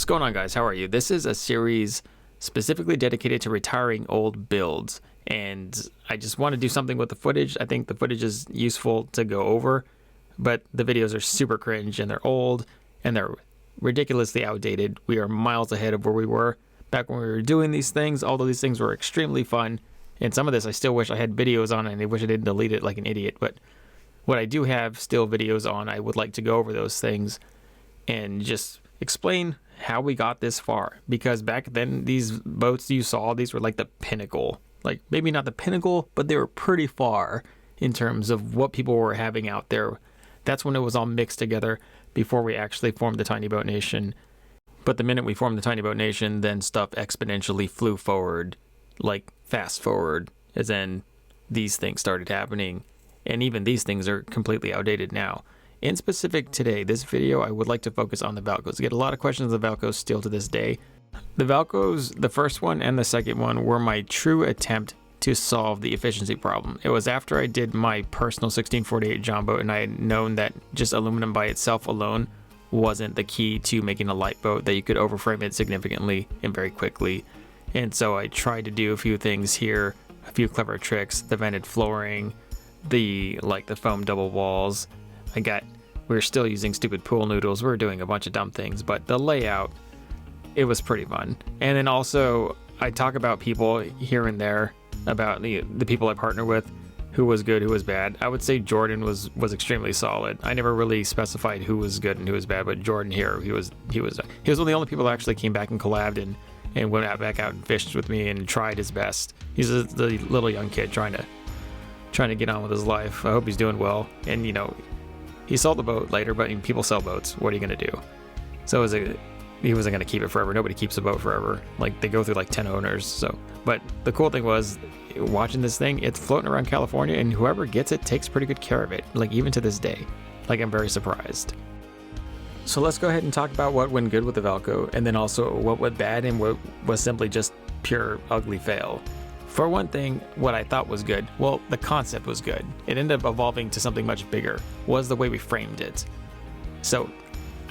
going on, guys? How are you? This is a series specifically dedicated to retiring old builds, and I just want to do something with the footage. I think the footage is useful to go over, but the videos are super cringe and they're old and they're ridiculously outdated. We are miles ahead of where we were back when we were doing these things, although these things were extremely fun. And some of this I still wish I had videos on, and I wish I didn't delete it like an idiot. But what I do have still videos on, I would like to go over those things and just explain how we got this far. Because back then, these boats you saw, these were like the pinnacle. Like, maybe not the pinnacle, but they were pretty far in terms of what people were having out there. That's when it was all mixed together before we actually formed the Tiny Boat Nation. But the minute we formed the Tiny Boat Nation, then stuff exponentially flew forward, like fast forward, as then these things started happening. And even these things are completely outdated now. In specific today, this video, I would like to focus on the Valcos. I get a lot of questions of the Valcos still to this day. The Valcos, the first one and the second one, were my true attempt to solve the efficiency problem. It was after I did my personal 1648 John boat, and I had known that just aluminum by itself alone wasn't the key to making a light boat, that you could overframe it significantly and very quickly. And so I tried to do a few things here, a few clever tricks, the vented flooring, the foam double walls. We were still using stupid pool noodles. We were doing a bunch of dumb things, but the layout, it was pretty fun. And then also, I talk about people here and there, about the people I partner with, who was good, who was bad. I would say Jordan was extremely solid. I never really specified who was good and who was bad, but Jordan here, he was one of the only people that actually came back and collabed and went back out and fished with me and tried his best. He's the little young kid trying to get on with his life. I hope he's doing well. And he sold the boat later, but people sell boats. What are you going to do? So he wasn't going to keep it forever. Nobody keeps a boat forever. Like, they go through like 10 owners. So, but the cool thing was, watching this thing, it's floating around California, and whoever gets it takes pretty good care of it. Like, even to this day. Like, I'm very surprised. So let's go ahead and talk about what went good with the Valco, and then also what went bad and what was simply just pure ugly fail. For one thing, what I thought was good, well, the concept was good. It ended up evolving to something much bigger, was the way we framed it. So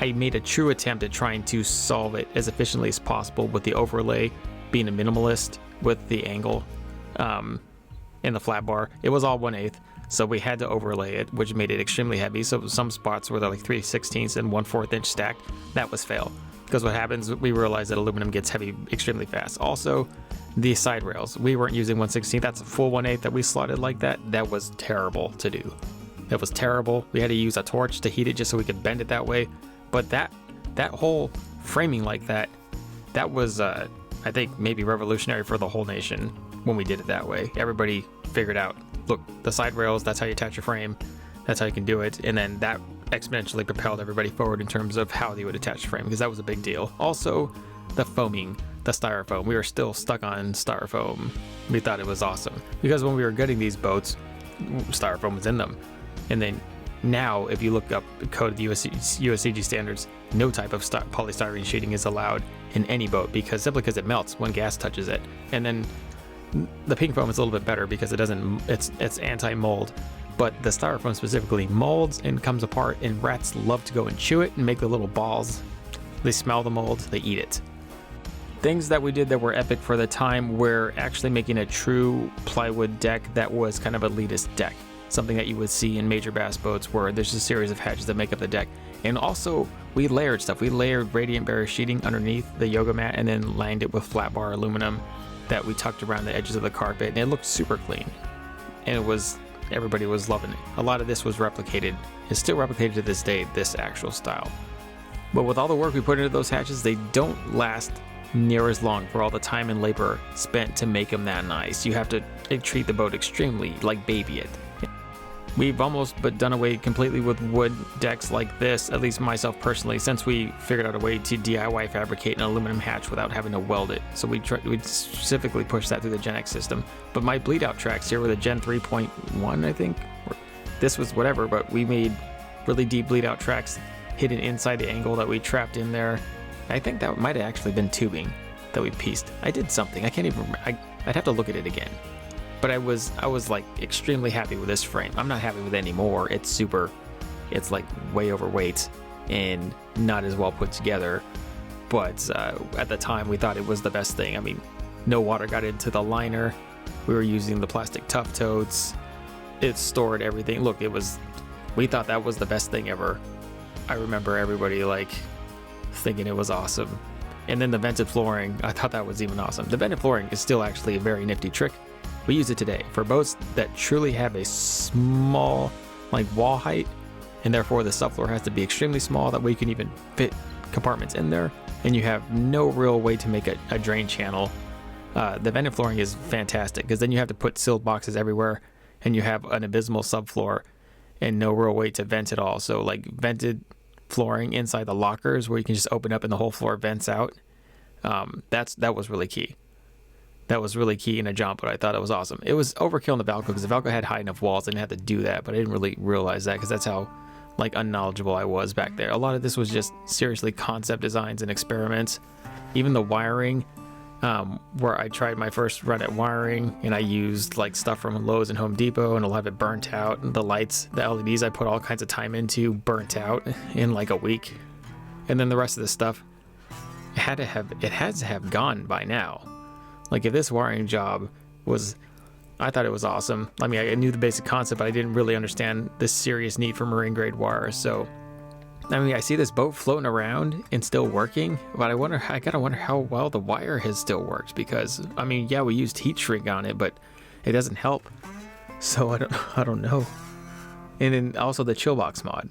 I made a true attempt at trying to solve it as efficiently as possible with the overlay, being a minimalist with the angle and the flat bar. It was all 1/8, so we had to overlay it, which made it extremely heavy. So some spots were like 3/16 and 1/4 inch stacked. That was fail. Because what happens, we realized that aluminum gets heavy extremely fast. Also, the side rails, we weren't using 1/16. That's a full 1/8 that we slotted like that. That was terrible to do. That was terrible. We had to use a torch to heat it just so we could bend it that way. But that whole framing like that was, I think, maybe revolutionary for the whole nation when we did it that way. Everybody figured out, look, the side rails, that's how you attach your frame. That's how you can do it. And then that exponentially propelled everybody forward in terms of how they would attach the frame, because that was a big deal. Also, the foaming, the styrofoam. We were still stuck on styrofoam. We thought it was awesome because when we were gutting these boats, styrofoam was in them. And then now, if you look up the code of the USCG standards, no type of polystyrene sheeting is allowed in any boat simply because it melts when gas touches it. And then the pink foam is a little bit better because it's anti-mold. But the styrofoam specifically molds and comes apart, and rats love to go and chew it and make the little balls. They smell the mold, they eat it. Things that we did that were epic for the time were actually making a true plywood deck that was kind of a elitist deck. Something that you would see in major bass boats where there's a series of hatches that make up the deck. And also, we layered stuff. We layered radiant barrier sheeting underneath the yoga mat and then lined it with flat bar aluminum that we tucked around the edges of the carpet, and it looked super clean. And everybody was loving it. A lot of this was replicated. It's still replicated to this day, this actual style. But with all the work we put into those hatches, they don't last near as long for all the time and labor spent to make them that nice. You have to treat the boat extremely, like baby it. We've almost done away completely with wood decks like this, at least myself personally, since we figured out a way to DIY fabricate an aluminum hatch without having to weld it. So we specifically pushed that through the Gen X system. But my bleed out tracks here were the Gen 3.1, I think. This was whatever, but we made really deep bleed out tracks hidden inside the angle that we trapped in there. I think that might have actually been tubing that we pieced. I did something. I can't even remember. I'd have to look at it again. But I was like extremely happy with this frame. I'm not happy with it anymore. It's like way overweight and not as well put together. but at the time we thought it was the best thing. I mean, no water got into the liner. We were using the plastic tough totes. It stored everything. Look, we thought that was the best thing ever. I remember everybody like thinking it was awesome. And then the vented flooring, I thought that was even awesome. The vented flooring is still actually a very nifty trick. We use it today for boats that truly have a small like wall height, and therefore the subfloor has to be extremely small. That way you can even fit compartments in there, and you have no real way to make a drain channel. The vented flooring is fantastic because then you have to put sealed boxes everywhere, and you have an abysmal subfloor and no real way to vent at all. So like vented flooring inside the lockers where you can just open up and the whole floor vents out. That was really key. That was really key in a jump, but I thought it was awesome. It was overkill in the Valco because the Valco had high enough walls. I didn't have to do that, but I didn't really realize that because that's how like unknowledgeable I was back there. A lot of this was just seriously concept designs and experiments. Even the wiring, where I tried my first run at wiring and I used like stuff from Lowe's and Home Depot and a lot of it burnt out. The lights, the LEDs I put all kinds of time into burnt out in like a week. And then the rest of the stuff, it had to have gone by now. Like if this wiring job was, I thought it was awesome. I mean, I knew the basic concept, but I didn't really understand the serious need for marine grade wire. So, I mean, I see this boat floating around and still working, but I gotta wonder how well the wire has still worked because, I mean, yeah, we used heat shrink on it, but it doesn't help. So I don't know. And then also the chill box mod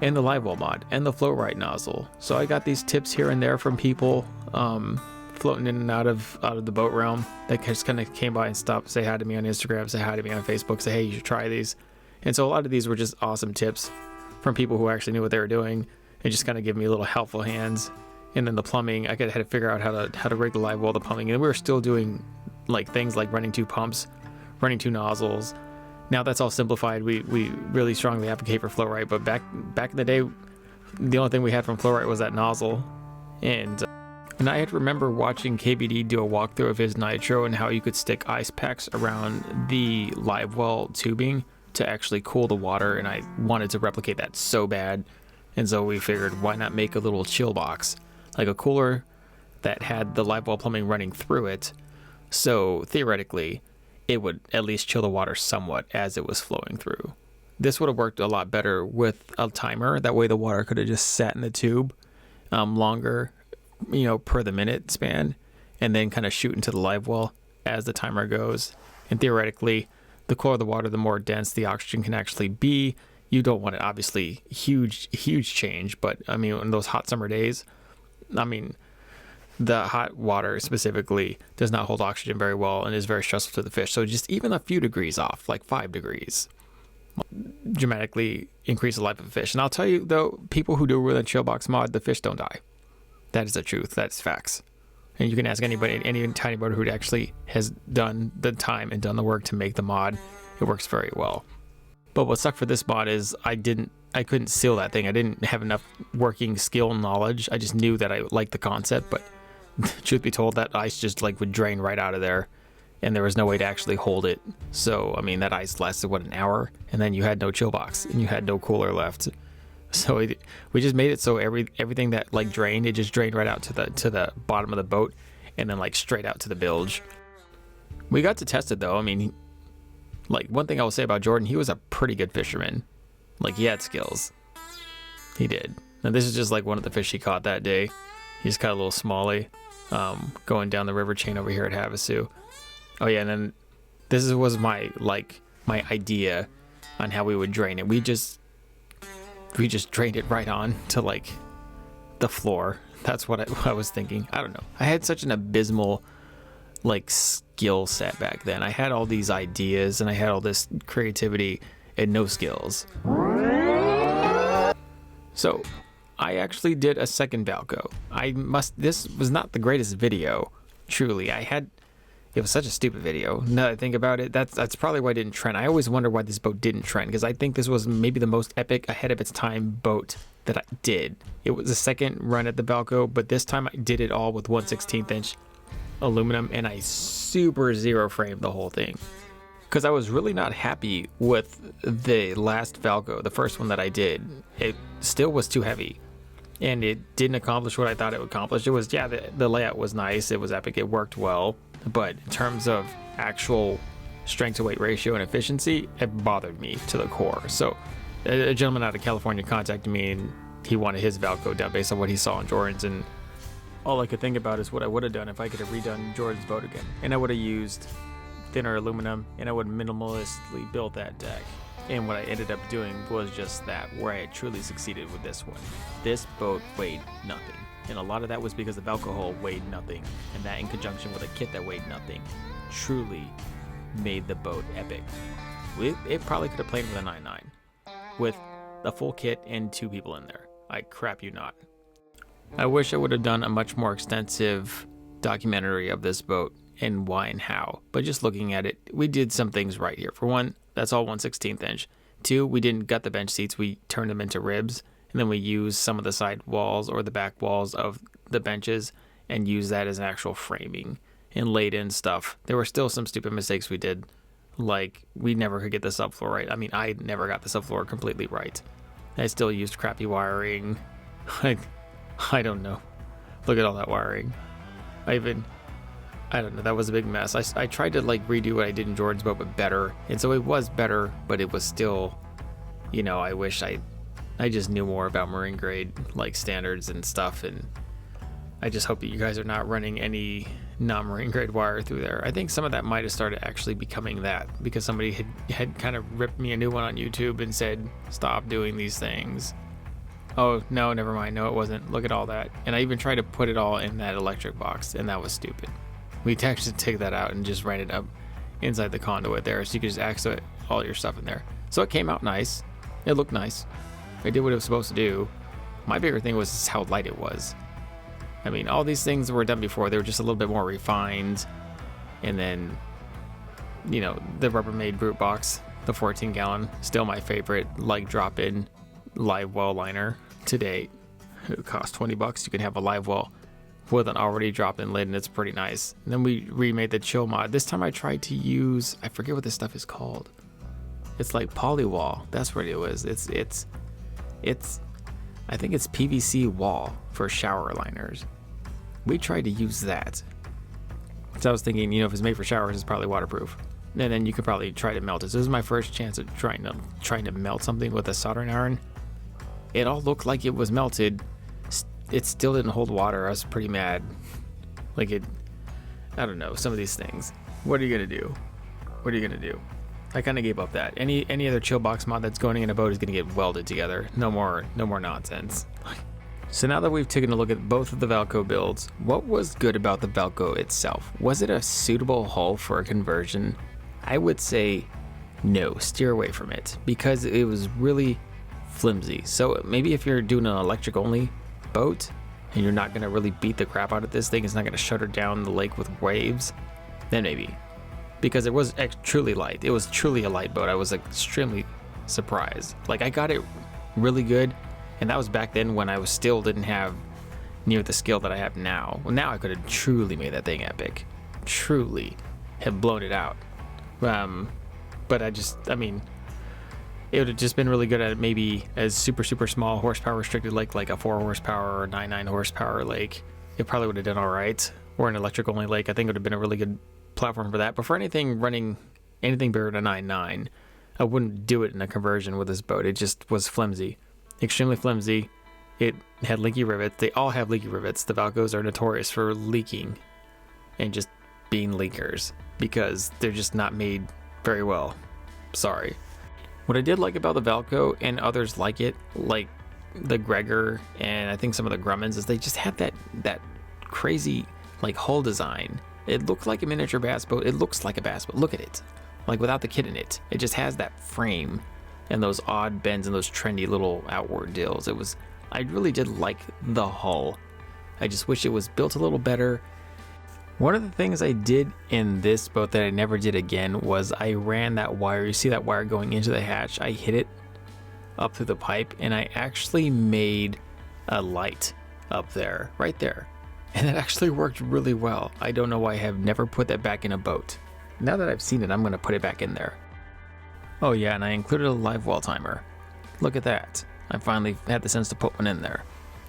and the live well mod and the float right nozzle. So I got these tips here and there from people, floating in and out of the boat realm that just kind of came by and stopped, say hi to me on Instagram, say hi to me on Facebook, say, hey, you should try these. And so a lot of these were just awesome tips from people who actually knew what they were doing and just kind of give me little helpful hands. And then the plumbing, I had to figure out how to rig the live well, the plumbing. And we were still doing like things like running 2 pumps, running 2 nozzles. Now that's all simplified. We really strongly advocate for flow right, but back in the day, the only thing we had from flow right was that nozzle. And I remember watching KBD do a walkthrough of his nitro and how you could stick ice packs around the live well tubing to actually cool the water, and I wanted to replicate that so bad. And so we figured, why not make a little chill box, like a cooler that had the live well plumbing running through it, so theoretically it would at least chill the water somewhat as it was flowing through. This would have worked a lot better with a timer. That way the water could have just sat in the tube longer, per the minute span, and then kind of shoot into the live well as the timer goes. And theoretically, the cooler the water, the more dense the oxygen can actually be. You don't want it, obviously, huge change, but I mean, in those hot summer days, I mean, the hot water specifically does not hold oxygen very well and is very stressful to the fish. So just even a few degrees off, like 5 degrees, dramatically increase the life of a fish. And I'll tell you though, people who do run a chill box mod, the fish don't die. That is the truth. That's facts. And you can ask anybody, any tiny boater who actually has done the time and done the work to make the mod. It works very well. But what sucked for this mod is I couldn't seal that thing. I didn't have enough working skill and knowledge. I just knew that I liked the concept, but truth be told, that ice just like would drain right out of there, and there was no way to actually hold it. So I mean, that ice lasted an hour, and then you had no chill box and you had no cooler left. So we just made it so everything that like drained, it just drained right out to the bottom of the boat, and then like straight out to the bilge. We got to test it though. I mean, like one thing I will say about Jordan, he was a pretty good fisherman. Like he had skills. He did. And this is just like one of the fish he caught that day. He just caught a little smallie, going down the river chain over here at Havasu. Oh yeah, and then this was my idea on how we would drain it. We just drained it right on to like the floor. That's what I was thinking. I don't know. I had such an abysmal like skill set back then. I had all these ideas and I had all this creativity and no skills. So I actually did a second Valco. This was not the greatest video, truly. It was such a stupid video. Now that I think about it, that's probably why it didn't trend. I always wonder why this boat didn't trend, because I think this was maybe the most epic, ahead of its time boat that I did. It was the second run at the Valco, but this time I did it all with 1/16 inch aluminum, and I super zero framed the whole thing. Because I was really not happy with the last Valco, the first one that I did. It still was too heavy. and it didn't accomplish what I thought it would accomplish. It was, yeah, the layout was nice, it was epic, it worked well, but in terms of actual strength to weight ratio and efficiency, it bothered me to the core. So a gentleman out of California contacted me, and he wanted his Valco done based on what he saw in Jordan's, and all I could think about is what I would have done if I could have redone Jordan's boat again. And I would have used thinner aluminum, and I would have minimalistically built that deck. And what I ended up doing was just that, where I had truly succeeded with this one. This boat weighed nothing, and a lot of that was because the Valco hull weighed nothing, and that in conjunction with a kit that weighed nothing truly made the boat epic. It probably could have played with a 9.9 with a full kit and 2 people in there. I crap you not. I wish I would have done a much more extensive documentary of this boat and why and how, but just looking at it, we did some things right here. For one, that's all 1/16 inch. 2, we didn't gut the bench seats, we turned them into ribs, and then we used some of the side walls or the back walls of the benches and used that as an actual framing and laid in stuff. There were still some stupid mistakes we did, like we never could get the subfloor right. I mean, I never got the subfloor completely right. I still used crappy wiring. I don't know. Look at all that wiring. I don't know, that was a big mess. I tried to like redo what I did in Jordan's boat, but better. And so it was better, but it was still, you know, I wish I just knew more about marine grade like standards and stuff. And I just hope that you guys are not running any non-marine grade wire through there. I think some of that might have started actually becoming that because somebody had kind of ripped me a new one on YouTube and said, stop doing these things. Oh, no, never mind. No, it wasn't. Look at all that. And I even tried to put it all in that electric box, and that was stupid. We actually take that out and just ran it up inside the conduit there, so you could just access all your stuff in there. So it came out nice. It looked nice. It did what it was supposed to do. My bigger thing was how light it was. I mean, all these things were done before. They were just a little bit more refined. And then, you know, the Rubbermaid Brute Box, the 14-gallon, still my favorite, like drop-in live well liner to date. It costs $20. You can have a live well with an already dropped-in lid, and it's pretty nice. And then we remade the chill mod. This time I tried to use, I forget what this stuff is called. It's like polywall. That's what it was. It's I think it's PVC wall for shower liners. We tried to use that. So I was thinking, you know, if it's made for showers, it's probably waterproof. And then you could probably try to melt it. So this is my first chance of trying to melt something with a soldering iron. It all looked like it was melted. It still didn't hold water. I was pretty mad. Like I don't know, some of these things. What are you gonna do? What are you gonna do? I kind of gave up that. Any other chill box mod that's going in a boat is gonna get welded together. No more nonsense. So now that we've taken a look at both of the Valco builds, what was good about the Valco itself? Was it a suitable hull for a conversion? I would say no, steer away from it because it was really flimsy. So maybe if you're doing an electric only boat and you're not going to really beat the crap out of this thing, it's not going to shutter down the lake with waves, then maybe. Because it was truly light. It was truly a light boat. I was extremely surprised. Like, I got it really good, and that was back then when I still didn't have near the skill that I have now. Well, now I could have truly made that thing epic. Truly have blown it out. But I mean, it would have just been really good at maybe as super small horsepower restricted lake, like a 4 horsepower or 9 horsepower lake. It probably would have done all right. Or an electric only lake. I think it would have been a really good platform for that. But for anything running anything bigger than a 9.9, I wouldn't do it in a conversion with this boat. It just was flimsy, extremely flimsy. It had leaky rivets. They all have leaky rivets. The Valcos are notorious for leaking and just being leakers because they're just not made very well. Sorry. What I did like about the Valco and others like it, like the Gregor and I think some of the Grummins, is they just had that crazy like hull design. It looked like a miniature bass boat. It looks like a bass boat. Look at it. Like without the kit in it. It just has that frame and those odd bends and those trendy little outward dills. I really did like the hull. I just wish it was built a little better. One of the things I did in this boat that I never did again was I ran that wire. You see that wire going into the hatch? I hit it up through the pipe and I actually made a light up there, right there. And it actually worked really well. I don't know why I have never put that back in a boat. Now that I've seen it, I'm going to put it back in there. Oh yeah, and I included a live well timer. Look at that. I finally had the sense to put one in there.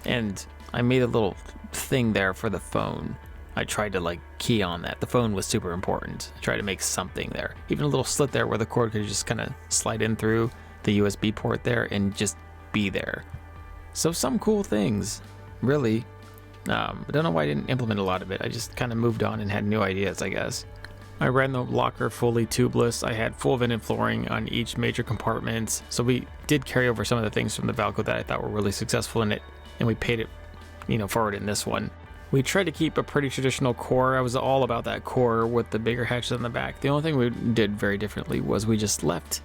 And I made a little thing there for the phone. I tried to like key on that. The phone was super important. I tried to make something there. Even a little slit there where the cord could just kind of slide in through the USB port there and just be there. So some cool things, really. I don't know why I didn't implement a lot of it. I just kind of moved on and had new ideas, I guess. I ran the locker fully tubeless. I had full vented flooring on each major compartment. So we did carry over some of the things from the Valco that I thought were really successful in it, and we paid it, forward in this one. We tried to keep a pretty traditional core. I was all about that core with the bigger hatches on the back. The only thing we did very differently was we just left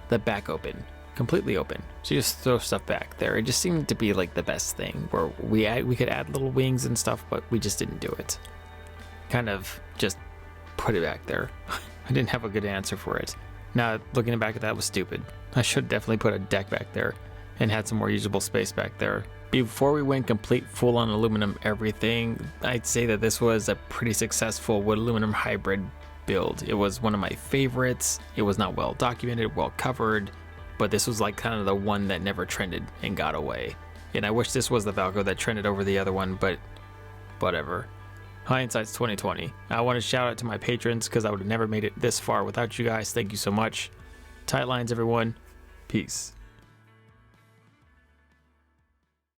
the back open, completely open. So you just throw stuff back there. It just seemed to be like the best thing, where we could add little wings and stuff, but we just didn't do it. Kind of just put it back there. I didn't have a good answer for it. Now, looking back at that was stupid. I should definitely put a deck back there and had some more usable space back there. Before we went complete full-on aluminum everything, I'd say that this was a pretty successful wood aluminum hybrid build. It was one of my favorites. It was not well documented, well covered, but this was like kind of the one that never trended and got away. And I wish this was the Valco that trended over the other one, but whatever. Hindsight's 2020. I want to shout out to my patrons because I would have never made it this far without you guys. Thank you so much. Tight lines, everyone. Peace.